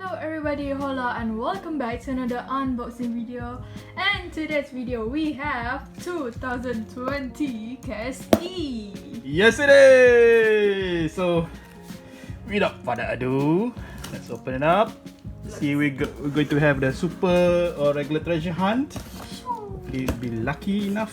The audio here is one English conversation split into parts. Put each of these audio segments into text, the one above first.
Hello everybody, hola and welcome back to another unboxing video. And today's video we have 2020 KSE. Yes it is! So without further ado, let's open it up. See, we're going to have the super or regular treasure hunt. Hopefully be lucky enough.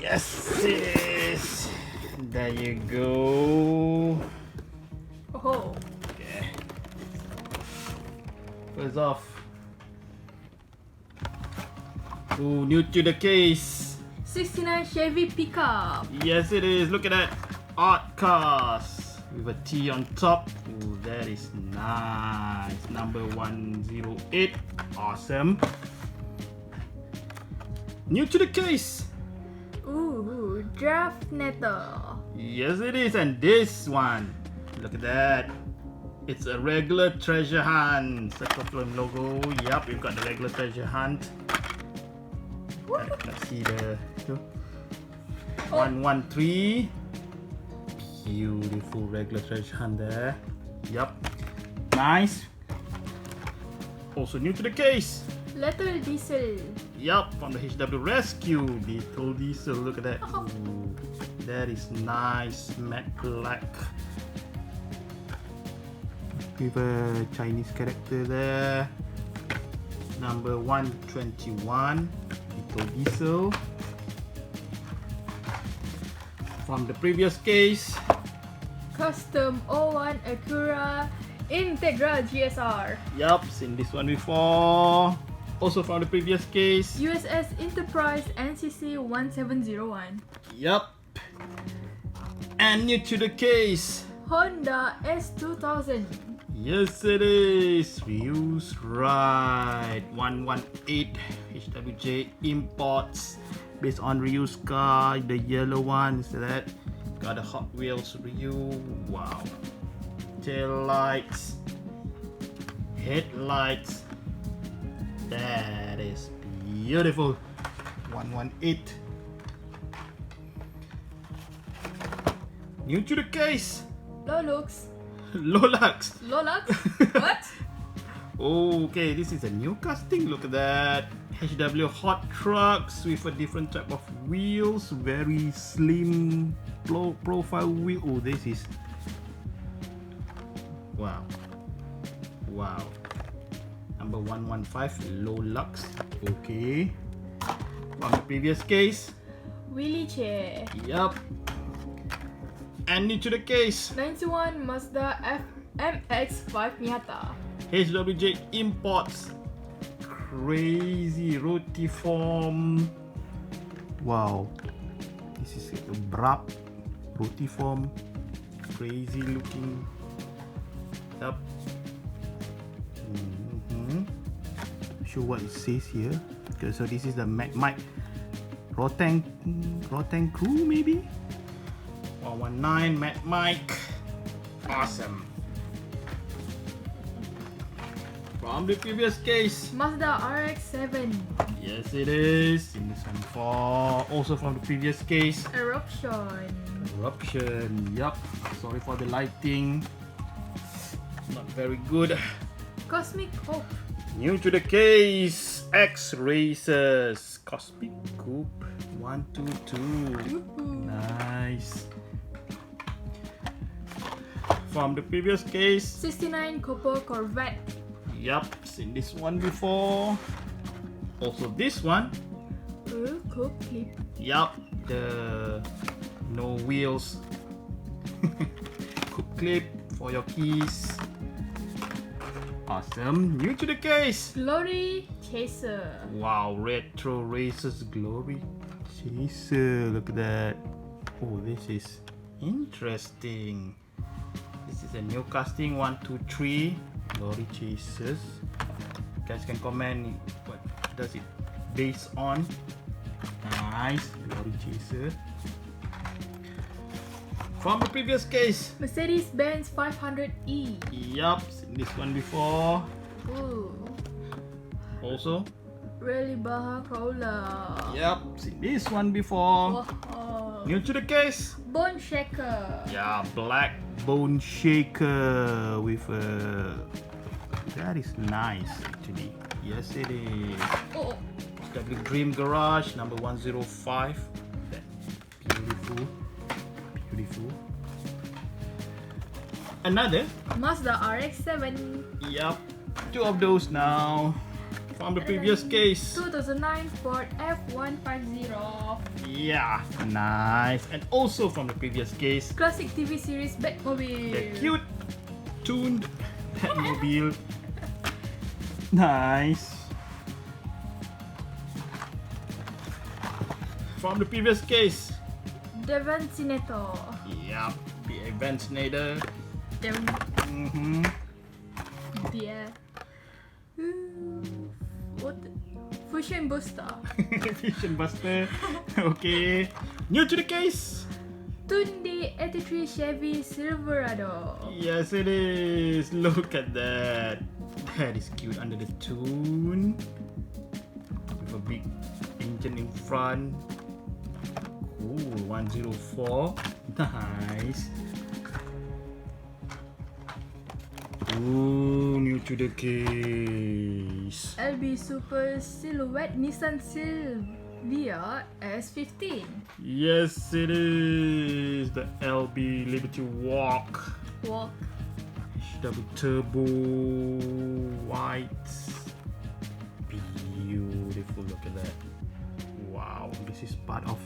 Yes, sis. There you go. Oh, Okay. First off, ooh, new to the case. 69 Chevy pickup. Yes, it is. Look at that art cast with a T on top. Ooh, that is nice. Number 108. Awesome. New to the case. Ooh, draft netter. Yes, it is. And this one, look at that. It's a regular treasure hunt. Circle Film logo. Yup, we've got the regular treasure hunt. Let's see the 113. Beautiful regular treasure hunt there. Yup. Nice. Also new to the case. Little Diesel. Yup, from the HW Rescue. Little Diesel. Look at that. Ooh, that is nice. Matte black. With a Chinese character there. Number 121. Little Diesel. From the previous case, Custom 01 Acura Integral GSR. yup, seen this one before. Also from the previous case, USS Enterprise NCC 1701. yup. And new to the case, Honda S2000. yes it is. Reuse Right 118 HWJ imports based on reuse car. The yellow one is that. Got a Hot Wheels reuse. Wow. Tail lights, headlights. That is beautiful. 118. New to the case, Lolux. Lolax. Lolux? What? Okay, this is a new casting. Look at that. HW hot trucks with a different type of wheels. Very slim profile wheel. Oh, this is wow. Wow. Number 115 Lolux. Okay. From the previous case. Wheelie chair. Yup. And new to the case, 91 Mazda MX-5 Miata. HWJ imports. Crazy rotiform. Wow. This is like a brap rotiform. Crazy looking. Yup. Not sure what it says here. Okay, so this is the Mike Rotang crew maybe. 119 Matt Mike. Awesome. From the previous case, Mazda RX-7. yes it is. In this one before. Also from the previous case, Eruption. Eruption. Yup. Sorry for the lighting. Not very good. Cosmic Hope. New to the case, X Racers Cosmic Coupe 122. Woohoo. Nice. From the previous case, 69 Copper Corvette. yup, seen this one before. Also this one, Cook Clip. yup, the no wheels hook clip for your keys. Awesome. New to the case. Glory Chaser. Wow, Retro Racers Glory Chaser. Look at that. Oh, this is interesting. This is a new casting 123 Glory Chasers. You guys can comment what does it based on. Nice Glory Chaser. From the previous case, Mercedes-Benz 500E. yup, seen this one before. Ooh. Also, Really Baja Cola. yup, seen this one before. Wow. New to the case. Bone Shaker. Yeah, black bone shaker with a. That is nice actually. Yes, it is. Oh, W Dream Garage number 105. That beautiful, beautiful. Another. Mazda RX-7. Yup, two of those now. From the previous case. 2009 Ford F150. Yeah, nice. And also from the previous case. Classic TV series Batmobile. The cute tuned Batmobile. Nice. From the previous case. The Vancinator. Yup, the Vancinator. Yeah. What? Fusion Booster. Fusion Buster. Okay. New to the case. Tunde 83 Chevy Silverado. Yes, it is. Look at that. That is cute under the tune. With a big engine in front. Ooh, 104. Nice. Ooh, new to the case. LB Super Silhouette Nissan Silvia S15. Yes, it is. The LB Liberty Walk. Double turbo white. Beautiful. Look at that. Wow, this is part of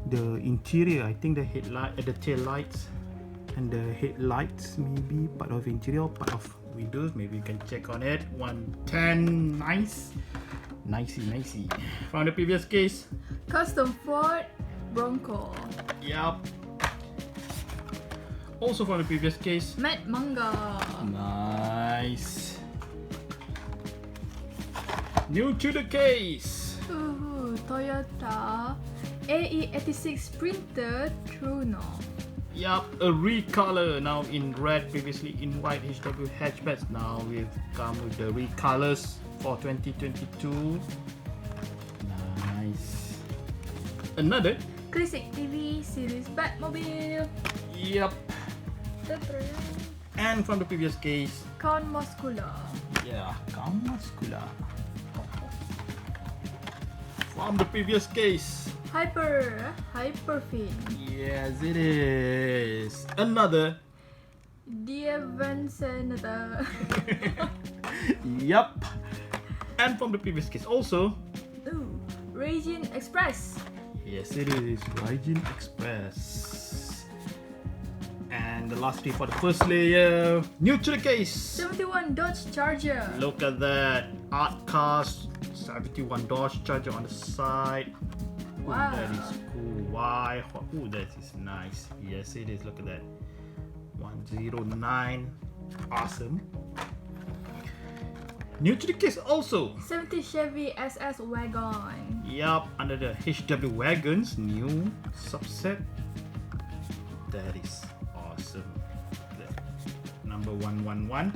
the interior. I think the headlight, the tail lights, and the headlights maybe part of interior, part of windows. Maybe you can check on it. 110. Nice. Nicey. From the previous case. Custom Ford Bronco. Yup. Also from the previous case. Matte Manga. Nice. New to the case. Toyota AE86 Sprinter Truno. Yup, a recolor now in red, previously in white HW hatchbacks. Now we've come with the recolors for 2022. Nice. Another Classic TV series Batmobile. Yup. And from the previous case. Count Muscular. Yeah, Count Muscular. From the previous case. Hyperfin. Yes, it is. Another. The Vancinator. Yup. And from the previous case also. Raging Express. Yes, it is. Raging Express. And the last three for the first layer. New to the case. 71 Dodge Charger. Look at that. Art cast. 71 Dodge Charger on the side. Ooh, Wow. that is cool. Why? Ooh, that is nice. Yes, it is. Look at that. 109. Awesome. New to the case also. 70 Chevy SS Wagon. Yup, under the HW Wagons, new subset. That is awesome. Number 111.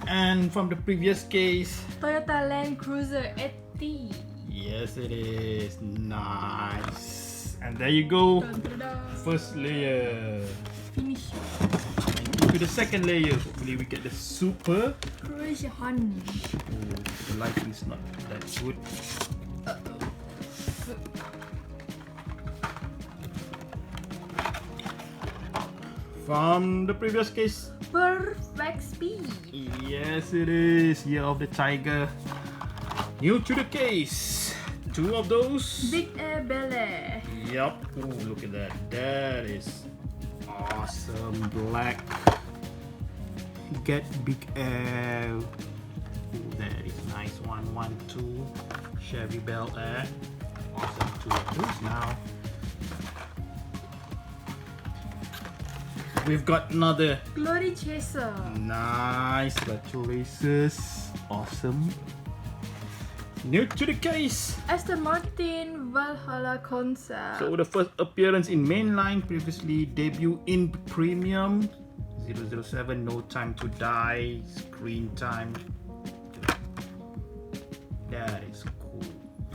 And from the previous case. Toyota Land Cruiser 80. Yes, it is. Nice. And there you go. First layer. Finish. And into the second layer. Hopefully we get the super. Cruiser. Oh, the lighting is not that good. From the previous case. Perfect Speed. Yes, it is. Year of the Tiger. New to the case. Two of those. Big Air Belly. Yup. Oh, look at that. That is awesome. Black. Get Big Air. Oh, that is nice. 112. Chevy Bel Air. Awesome. Two of those now. We've got another Glory Chaser. nice retro races. Awesome. New to the case. Aston Martin Valhalla Concept. So the first appearance in mainline, previously debut in premium. 007 No Time to Die. Screen time. That is cool.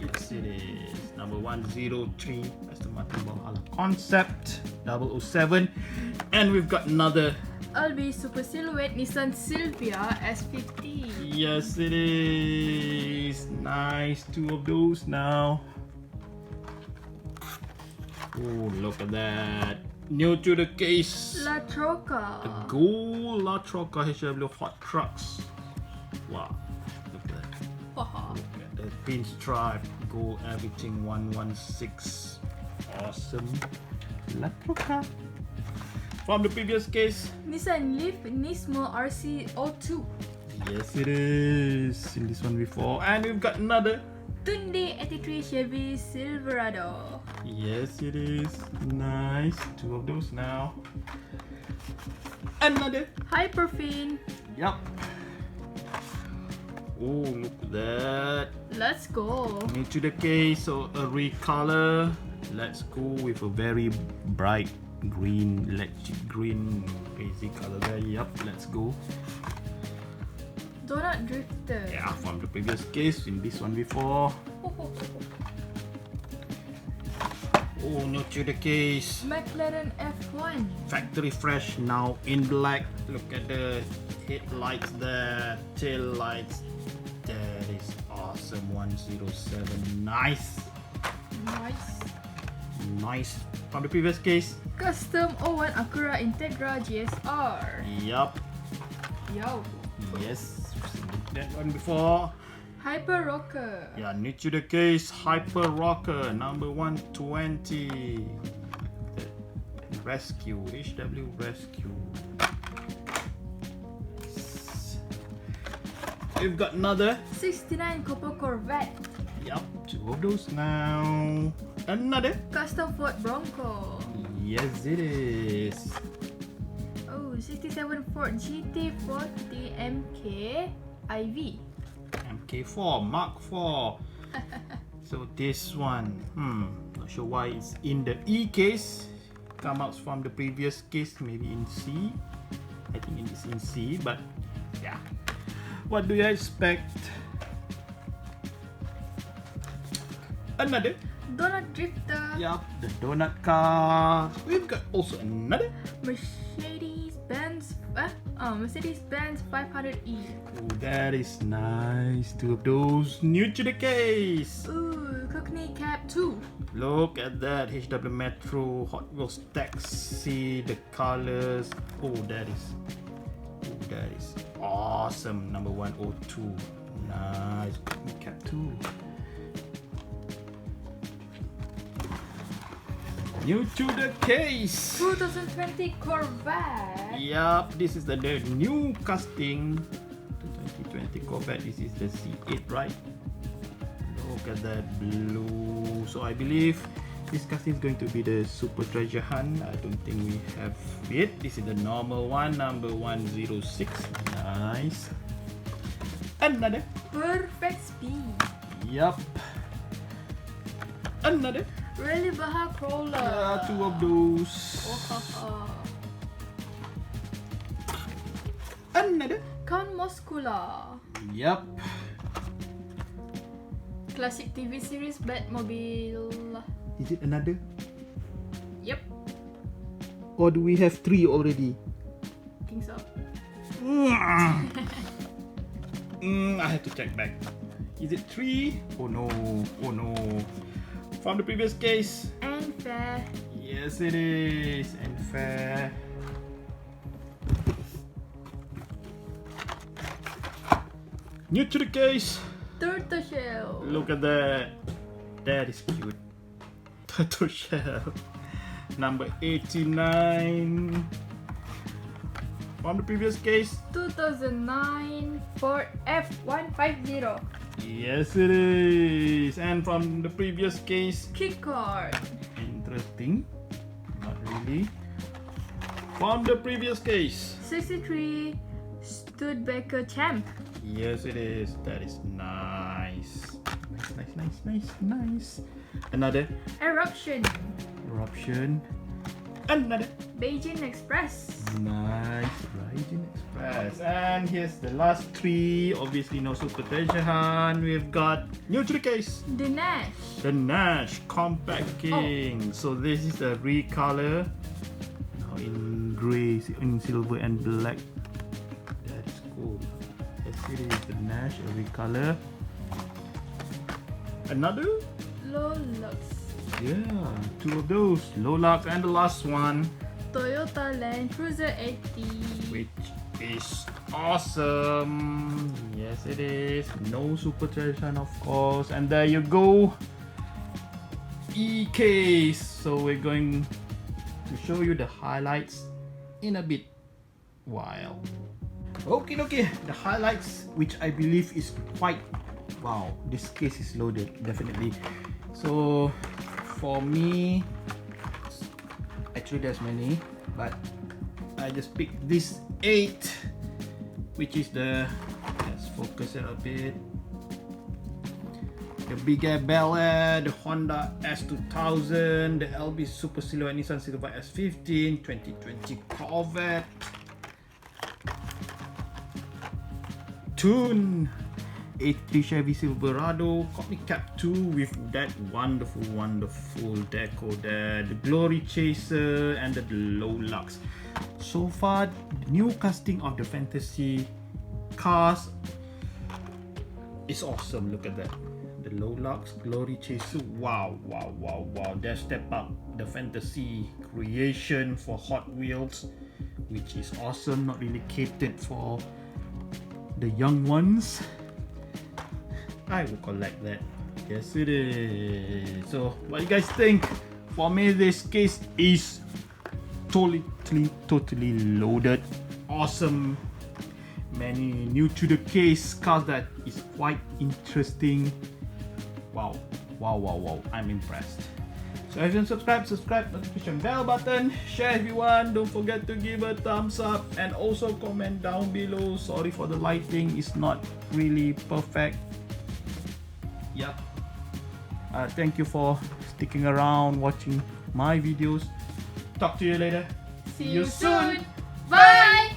Yes, it is. Number 103 Aston Martin Valhalla Concept 007, and we've got another. LB Super Silhouette Nissan Silvia S50. Yes, it is. Nice, two of those now. Oh, look at that. New to the case. La Troca. The gold La Troca HW Hot Trucks. Wow, look at that. Haha. Look at the pinstripe, gold everything 116. Awesome. La Troca. From the previous case. Nissan Leaf Nismo RC02. Yes, it is. Seen this one before. And we've got another. Tunde 83 Chevy Silverado. Yes, it is. Nice. Two of those now. Another. Hyperfin. Yup. Oh, look at that. Let's go. New to the case, so a recolor. Let's go with a very bright green, electric green, crazy color there. Yup, let's go. Donut Drifter. Yeah, from the previous case, in this one before. Oh, new to the case. McLaren F1. Factory fresh now in black. Look at the headlights there, tail lights. That is awesome. 107. Nice. Nice. From the previous case. Custom 01 Acura Integra GSR. Yup. Yo. Yes. That one before. Hyper Rocker. Yeah, new to the case. Hyper Rocker number 120. Rescue. HW Rescue. We've got another. 69 Copper Corvette. Yup, two of those now. Another. Custom Ford Bronco. Yes, it is. Oh, 67 Ford GT40 MK IV. MK4 Mark 4. So this one, not sure why it's in the E case. Come out from the previous case, maybe in C. I think it's in C, but yeah. What do you expect? Another. Donut Drifter. Yup, the donut car. We've got also another. Mercedes-Benz 500E. Oh, that is nice. Two of those new to the case. Ooh, Cockney Cab 2. Look at that HW Metro Hot Wheels Taxi. The colors. Oh, that is awesome. Number 102. Nice. Cockney Cab 2. New to the case. 2020 Corvette. Yup, this is the new casting. 2020 Corvette. This is the C8, right? Look at that blue. So I believe this casting is going to be the Super Treasure Hunt. I don't think we have it. This is the normal one, number 106. Nice. Another. Perfect Speed. Yup. Another. Rally Baja Crawler. Yeah, two of those. Another. Count Muscula. Yup. Classic TV series Batmobile. Is it another? Yep, Or do we have three already? I think so. I have to check back. Is it three? Oh no. Oh no. From the previous case. And fair. Yes, it is. And fair. New to the case. Turtle Shell. Look at that. That is cute. Turtle shell. Number 89. From the previous case. 2009 Ford F150. Yes, it is. And from the previous case. Kick card. Interesting. Not really. From the previous case. 63 Studebaker Champ. Yes, it is. That is nice. Nice. Another. Eruption. Eruption. another Beijing Express. nice Beijing Express. And here's the last three. Obviously no super treasure. We've got new to the case, The Nash. the Nash Compact King. So this is the recolor. Now in grey, in silver and black. That is cool. Let's see, this is the Nash recolor. Another? Lolux. Yeah, two of those. Lolux, and the last one, Toyota Land Cruiser 80. which is awesome. Yes, it is. No super tradition, of course. And there you go. E-case. So we're going to show you the highlights in a bit while. Okay, the highlights, which I believe is quite wow. This case is loaded, definitely. So for me, actually there's many, but I just picked this 8, which is the, let's focus it a bit, the Big Air Bel Air, the Honda S2000, the LB Super Silhouette Nissan Silver S15, 2020 Corvette, Tune, 83 Chevy Silverado, Cockney Cap 2 with that wonderful deco there, the Glory Chaser, and the Lolux. So far, the new casting of the fantasy cars is awesome. Look at that, the Lolux, Glory Chaser. Wow, they step up the fantasy creation for Hot Wheels, which is awesome. Not really catered for the young ones. I will collect that. Yes, it is. So, what do you guys think? For me, this case is totally loaded. Awesome. Many new to the case cars that is quite interesting. Wow. I'm impressed. So if you haven't subscribe, notification bell button, share if you want, don't forget to give a thumbs up, and also comment down below. Sorry for the lighting, it's not really perfect. Yep. Thank you for sticking around watching my videos. Talk to you later. See you soon. Bye.